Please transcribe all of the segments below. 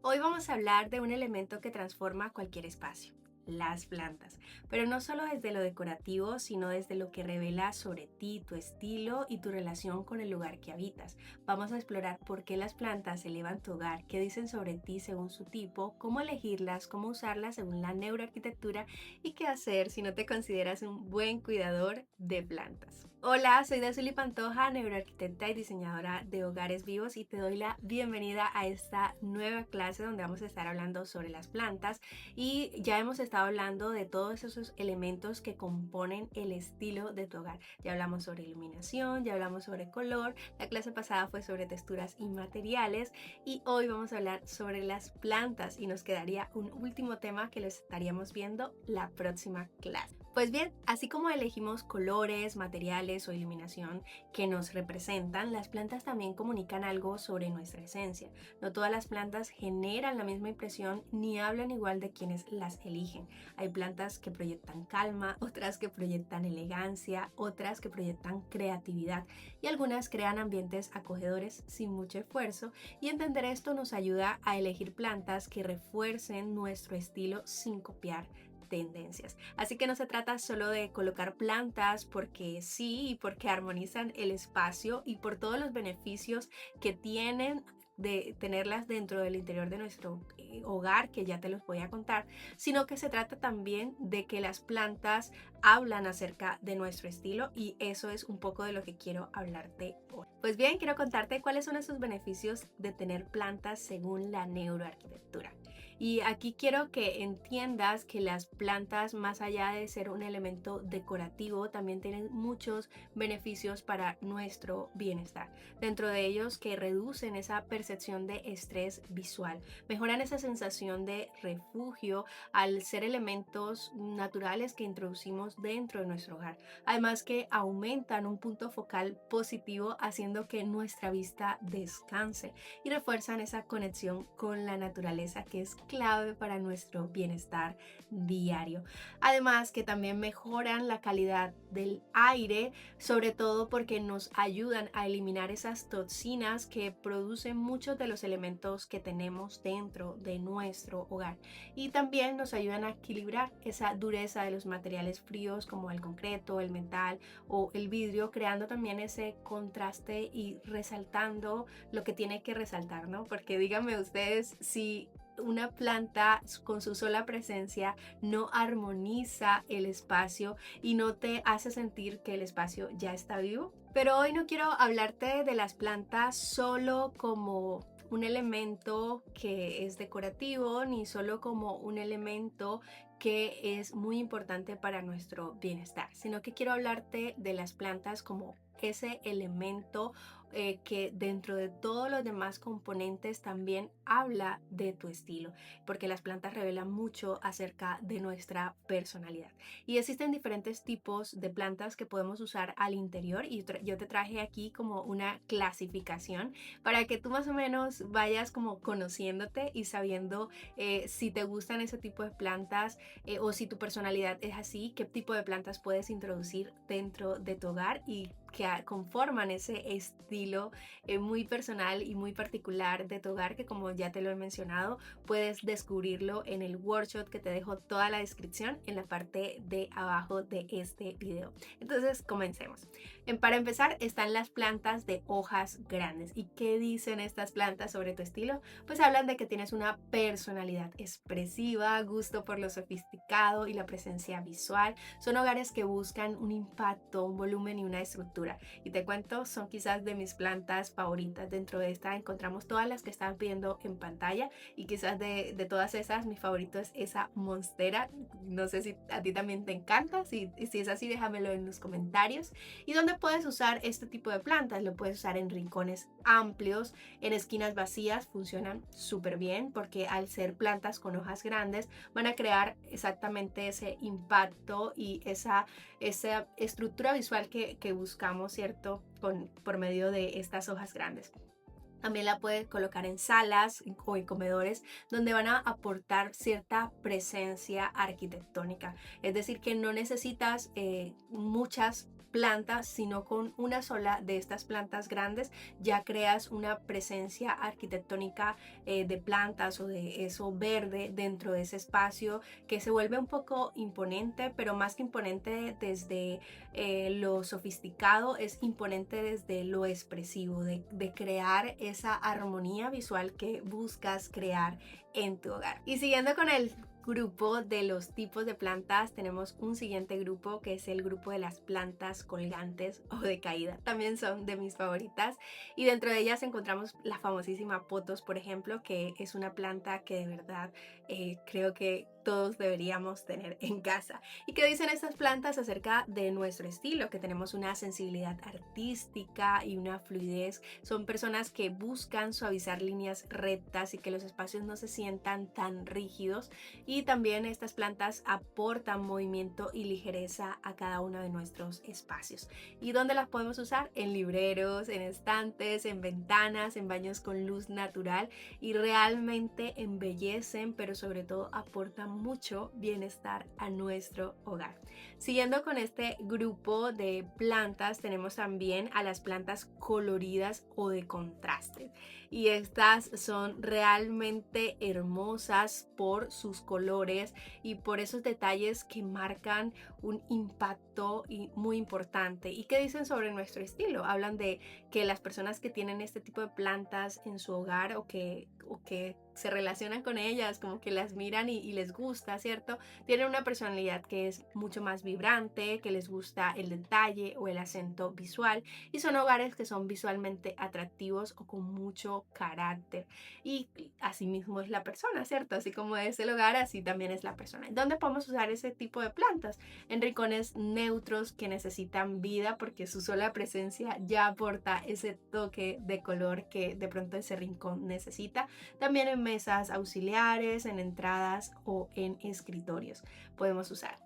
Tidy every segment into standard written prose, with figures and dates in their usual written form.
Hoy vamos a hablar de un elemento que transforma cualquier espacio, las plantas, pero no solo desde lo decorativo, sino desde lo que revela sobre ti, tu estilo y tu relación con el lugar que habitas. Vamos a explorar por qué las plantas elevan tu hogar, qué dicen sobre ti según su tipo, cómo elegirlas, cómo usarlas según la neuroarquitectura y qué hacer si no te consideras un buen cuidador de plantas. Hola, soy Dazuli Pantoja, neuroarquitecta y diseñadora de hogares vivos y te doy la bienvenida a esta nueva clase donde vamos a estar hablando sobre las plantas y ya hemos estado hablando de todos esos elementos que componen el estilo de tu hogar. Ya hablamos sobre iluminación, ya hablamos sobre color, la clase pasada fue sobre texturas y materiales y hoy vamos a hablar sobre las plantas y nos quedaría un último tema que lo estaríamos viendo la próxima clase. Pues bien, así como elegimos colores, materiales o iluminación que nos representan, las plantas también comunican algo sobre nuestra esencia. No todas las plantas generan la misma impresión ni hablan igual de quienes las eligen. Hay plantas que proyectan calma, otras que proyectan elegancia, otras que proyectan creatividad y algunas crean ambientes acogedores sin mucho esfuerzo, y entender esto nos ayuda a elegir plantas que refuercen nuestro estilo sin copiar tendencias. Así que no se trata solo de colocar plantas porque sí y porque armonizan el espacio y por todos los beneficios que tienen de tenerlas dentro del interior de nuestro hogar, que ya te los voy a contar, sino que se trata también de que las plantas hablan acerca de nuestro estilo, y eso es un poco de lo que quiero hablarte hoy. Pues bien, quiero contarte cuáles son esos beneficios de tener plantas según la neuroarquitectura. Y aquí quiero que entiendas que las plantas, más allá de ser un elemento decorativo, también tienen muchos beneficios para nuestro bienestar. Dentro de ellos, que reducen esa percepción de estrés visual, mejoran esa sensación de refugio al ser elementos naturales que introducimos dentro de nuestro hogar. Además, que aumentan un punto focal positivo, haciendo que nuestra vista descanse, y refuerzan esa conexión con la naturaleza que es clave para nuestro bienestar diario. Además, que también mejoran la calidad del aire, sobre todo porque nos ayudan a eliminar esas toxinas que producen muchos de los elementos que tenemos dentro de nuestro hogar, y también nos ayudan a equilibrar esa dureza de los materiales fríos como el concreto, el metal o el vidrio, creando también ese contraste y resaltando lo que tiene que resaltar, ¿no? Porque díganme ustedes si una planta con su sola presencia no armoniza el espacio y no te hace sentir que el espacio ya está vivo. Pero hoy no quiero hablarte de las plantas solo como un elemento que es decorativo, ni solo como un elemento que es muy importante para nuestro bienestar, sino que quiero hablarte de las plantas como ese elemento que dentro de todos los demás componentes también habla de tu estilo, porque las plantas revelan mucho acerca de nuestra personalidad. Y existen diferentes tipos de plantas que podemos usar al interior, y yo te traje aquí como una clasificación para que tú más o menos vayas como conociéndote y sabiendo si te gustan ese tipo de plantas, o si tu personalidad es así, qué tipo de plantas puedes introducir dentro de tu hogar y que conforman ese estilo muy personal y muy particular de tu hogar, que como ya te lo he mencionado, puedes descubrirlo en el workshop que te dejo toda la descripción en la parte de abajo de este video. Entonces, comencemos. Para empezar, están las plantas de hojas grandes. ¿Y qué dicen estas plantas sobre tu estilo? Pues hablan de que tienes una personalidad expresiva, gusto por lo sofisticado y la presencia visual. Son hogares que buscan un impacto, un volumen y una estructura. Y te cuento, son quizás de mis plantas favoritas. Dentro de esta encontramos todas las que estás viendo en pantalla, y quizás de todas esas, mi favorito es esa monstera. No sé si a ti también te encanta. Si es así, déjamelo en los comentarios. ¿Y dónde puedes usar este tipo de plantas? Lo puedes usar en rincones amplios, en esquinas vacías. Funcionan súper bien porque al ser plantas con hojas grandes van a crear exactamente ese impacto y esa estructura visual que buscamos, ¿cierto? Por medio de estas hojas grandes. También la puedes colocar en salas o en comedores, donde van a aportar cierta presencia arquitectónica. Es decir, que no necesitas muchas planta, sino con una sola de estas plantas grandes ya creas una presencia arquitectónica de plantas o de eso verde dentro de ese espacio que se vuelve un poco imponente, pero más que imponente desde lo sofisticado, es imponente desde lo expresivo, de crear esa armonía visual que buscas crear en tu hogar. Y siguiendo con el grupo de los tipos de plantas, tenemos un siguiente grupo que es el grupo de las plantas colgantes o de caída. También son de mis favoritas y dentro de ellas encontramos la famosísima potos, por ejemplo, que es una planta que de verdad creo que todos deberíamos tener en casa. ¿Y qué dicen estas plantas acerca de nuestro estilo? Que tenemos una sensibilidad artística y una fluidez. Son personas que buscan suavizar líneas rectas y que los espacios no se sientan tan rígidos. Y también estas plantas aportan movimiento y ligereza a cada uno de nuestros espacios. ¿Y dónde las podemos usar? En libreros, en estantes, en ventanas, en baños con luz natural, y realmente embellecen, pero sobre todo aportan mucho bienestar a nuestro hogar. Siguiendo con este grupo de plantas, tenemos también a las plantas coloridas o de contraste. Y estas son realmente hermosas por sus colores y por esos detalles que marcan un impacto muy importante. ¿Y qué dicen sobre nuestro estilo? Hablan de que las personas que tienen este tipo de plantas en su hogar o que se relacionan con ellas, como que las miran y les gusta, ¿cierto? Tienen una personalidad que es mucho más vibrante, que les gusta el detalle o el acento visual, y son hogares que son visualmente atractivos o con mucho carácter. Y así mismo es la persona, ¿cierto? Así como es el hogar, así también es la persona. ¿Dónde podemos usar ese tipo de plantas? En rincones neutros que necesitan vida, porque su sola presencia ya aporta ese toque de color que de pronto ese rincón necesita. También en mesas auxiliares, en entradas o en escritorios podemos usar.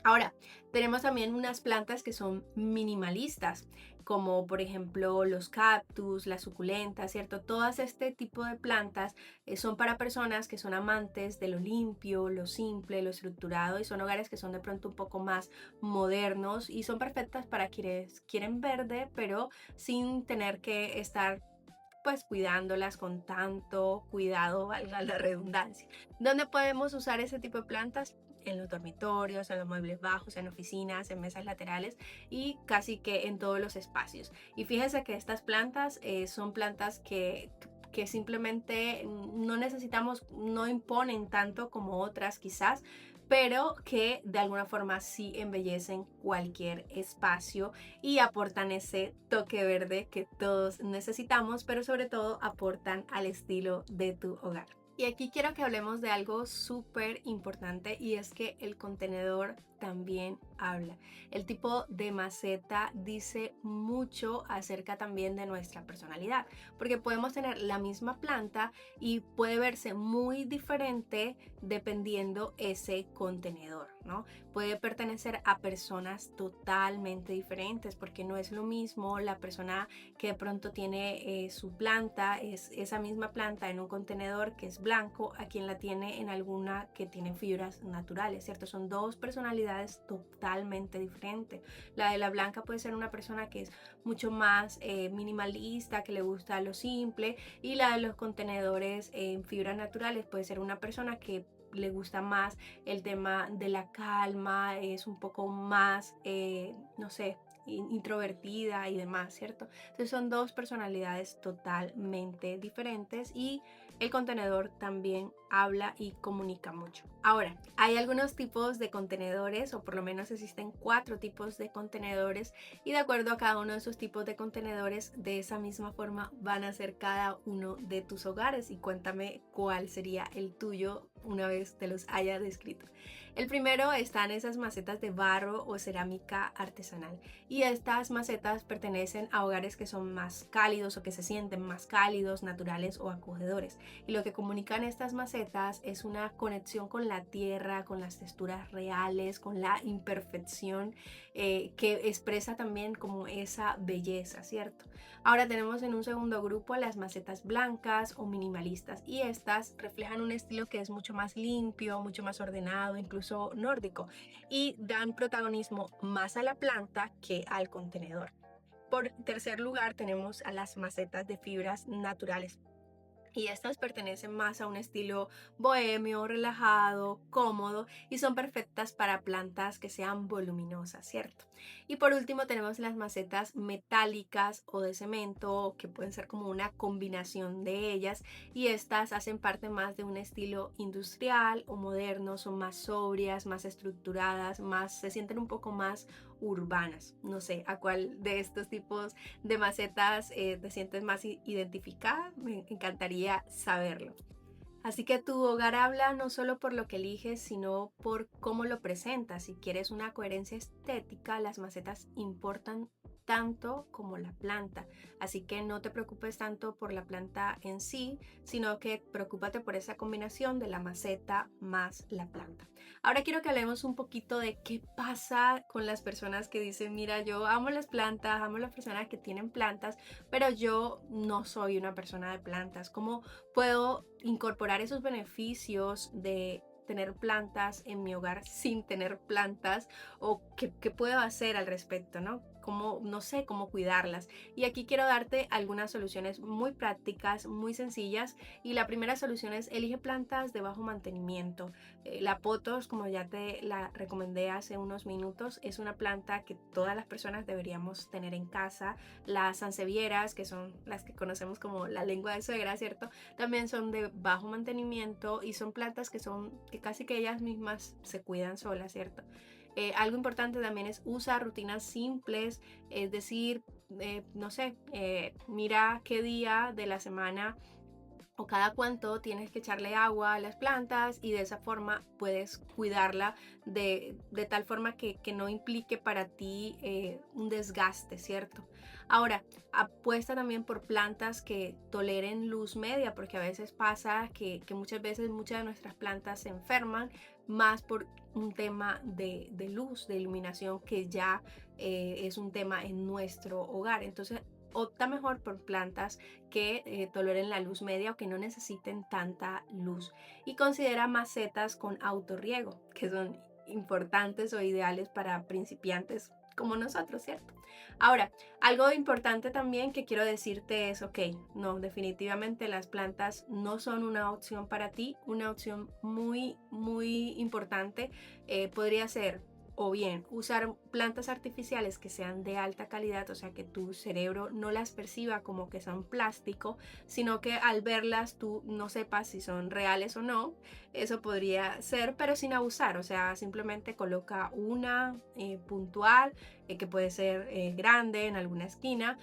Ahora, tenemos también unas plantas que son minimalistas, como por ejemplo los cactus, las suculentas, ¿cierto? Todas este tipo de plantas son para personas que son amantes de lo limpio, lo simple, lo estructurado, y son hogares que son de pronto un poco más modernos y son perfectas para quienes quieren verde, pero sin tener que estar pues cuidándolas con tanto cuidado, valga la redundancia. ¿Dónde podemos usar ese tipo de plantas? En los dormitorios, en los muebles bajos, en oficinas, en mesas laterales y casi que en todos los espacios. Y fíjense que estas plantas son plantas que simplemente no necesitamos, no imponen tanto como otras quizás, pero que de alguna forma sí embellecen cualquier espacio y aportan ese toque verde que todos necesitamos, pero sobre todo aportan al estilo de tu hogar. Y aquí quiero que hablemos de algo súper importante, y es que el contenedor también habla. El tipo de maceta dice mucho acerca también de nuestra personalidad, porque podemos tener la misma planta y puede verse muy diferente dependiendo ese contenedor, ¿no? Puede pertenecer a personas totalmente diferentes, porque no es lo mismo la persona que de pronto tiene su planta, es esa misma planta en un contenedor que es blanco, a quien la tiene en alguna que tiene fibras naturales, ¿cierto? Son dos personalidades totalmente diferentes. La de la blanca puede ser una persona que es mucho más minimalista, que le gusta lo simple, y la de los contenedores en fibras naturales puede ser una persona que le gusta más el tema de la calma, es un poco más, no sé, introvertida y demás, ¿cierto? Entonces son dos personalidades totalmente diferentes y el contenedor también habla y comunica mucho. Ahora, hay algunos tipos de contenedores, o por lo menos existen 4 tipos de contenedores, y de acuerdo a cada uno de esos tipos de contenedores, de esa misma forma van a ser cada uno de tus hogares. Y cuéntame cuál sería el tuyo una vez te los haya descrito. El primero están esas macetas de barro o cerámica artesanal, y estas macetas pertenecen a hogares que son más cálidos o que se sienten más cálidos, naturales o acogedores, y lo que comunican estas macetas es una conexión con la tierra, con las texturas reales, con la imperfección que expresa también como esa belleza, ¿cierto? Ahora tenemos en un segundo grupo las macetas blancas o minimalistas, y estas reflejan un estilo que es mucho más limpio, mucho más ordenado, incluso caluroso nórdico y dan protagonismo más a la planta que al contenedor. Por tercer lugar, tenemos a las macetas de fibras naturales. Y estas pertenecen más a un estilo bohemio, relajado, cómodo y son perfectas para plantas que sean voluminosas, ¿cierto? Y por último tenemos las macetas metálicas o de cemento, que pueden ser como una combinación de ellas y estas hacen parte más de un estilo industrial o moderno, son más sobrias, más estructuradas, más, se sienten un poco más urbanas. No sé a cuál de estos tipos de macetas te sientes más identificada, me encantaría saberlo. Así que tu hogar habla no solo por lo que eliges, sino por cómo lo presentas. Si quieres una coherencia estética, las macetas importan tanto como la planta. Así que no te preocupes tanto por la planta en sí, sino que preocúpate por esa combinación de la maceta más la planta. Ahora quiero que hablemos un poquito de qué pasa con las personas que dicen, mira, yo amo las plantas, amo las personas que tienen plantas, pero yo no soy una persona de plantas. ¿Cómo puedo incorporar esos beneficios de tener plantas en mi hogar sin tener plantas? ¿O qué puedo hacer al respecto, no? Cómo, no sé cómo cuidarlas. Y aquí quiero darte algunas soluciones muy prácticas, muy sencillas. Y la primera solución es elige plantas de bajo mantenimiento. La potos, como ya te la recomendé hace unos minutos, es una planta que todas las personas deberíamos tener en casa. Las sansevieras, que son las que conocemos como la lengua de suegra, ¿cierto? También son de bajo mantenimiento y son plantas que casi que ellas mismas se cuidan solas, ¿cierto? Algo importante también es usar rutinas simples, es decir, no sé, mira qué día de la semana o cada cuánto tienes que echarle agua a las plantas y de esa forma puedes cuidarla de tal forma que no implique para ti un desgaste, ¿cierto? Ahora, apuesta también por plantas que toleren luz media, porque a veces pasa que muchas veces muchas de nuestras plantas se enferman más por un tema de luz, de iluminación, que ya es un tema en nuestro hogar. Entonces, opta mejor por plantas que toleren la luz media o que no necesiten tanta luz. Y considera macetas con autorriego, que son importantes o ideales para principiantes como nosotros, ¿cierto? Ahora, algo importante también que quiero decirte es, ok, no, definitivamente las plantas no son una opción para ti. Una opción muy, muy importante podría ser o bien usar plantas artificiales que sean de alta calidad, o sea que tu cerebro no las perciba como que son plástico, sino que al verlas tú no sepas si son reales o no. Eso podría ser, pero sin abusar, o sea, simplemente coloca una puntual, que puede ser grande en alguna esquina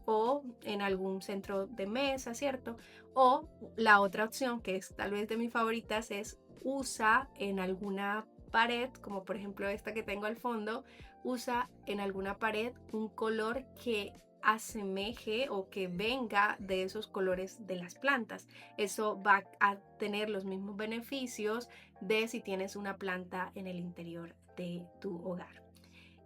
o en algún centro de mesa, ¿cierto? O la otra opción, que es tal vez de mis favoritas, es usa en alguna pared, como por ejemplo esta que tengo al fondo, usa en alguna pared un color que asemeje o que venga de esos colores de las plantas. Eso va a tener los mismos beneficios de si tienes una planta en el interior de tu hogar.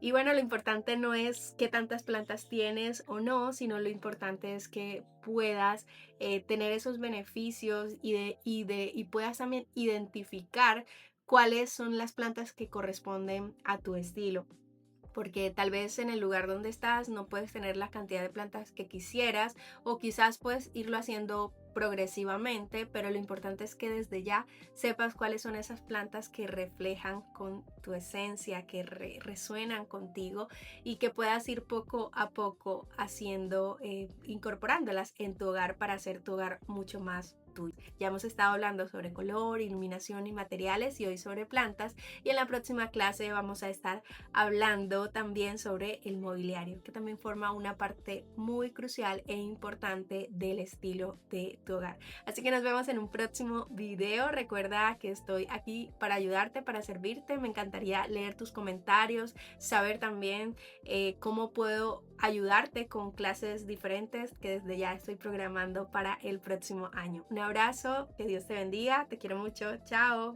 Y bueno, lo importante no es qué tantas plantas tienes o no, sino lo importante es que puedas tener esos beneficios y puedas también identificar cuáles son las plantas que corresponden a tu estilo, porque tal vez en el lugar donde estás no puedes tener la cantidad de plantas que quisieras o quizás puedes irlo haciendo progresivamente, pero lo importante es que desde ya sepas cuáles son esas plantas que reflejan con tu esencia, que resuenan contigo y que puedas ir poco a poco haciendo, incorporándolas en tu hogar para hacer tu hogar mucho más tuyo. Ya hemos estado hablando sobre color, iluminación y materiales y hoy sobre plantas, y en la próxima clase vamos a estar hablando también sobre el mobiliario, que también forma una parte muy crucial e importante del estilo de tu hogar. Así que nos vemos en un próximo video. Recuerda que estoy aquí para ayudarte, para servirte. Me encantaría leer tus comentarios, saber también cómo puedo ayudarte con clases diferentes que desde ya estoy programando para el próximo año. Un abrazo, que Dios te bendiga, te quiero mucho, chao.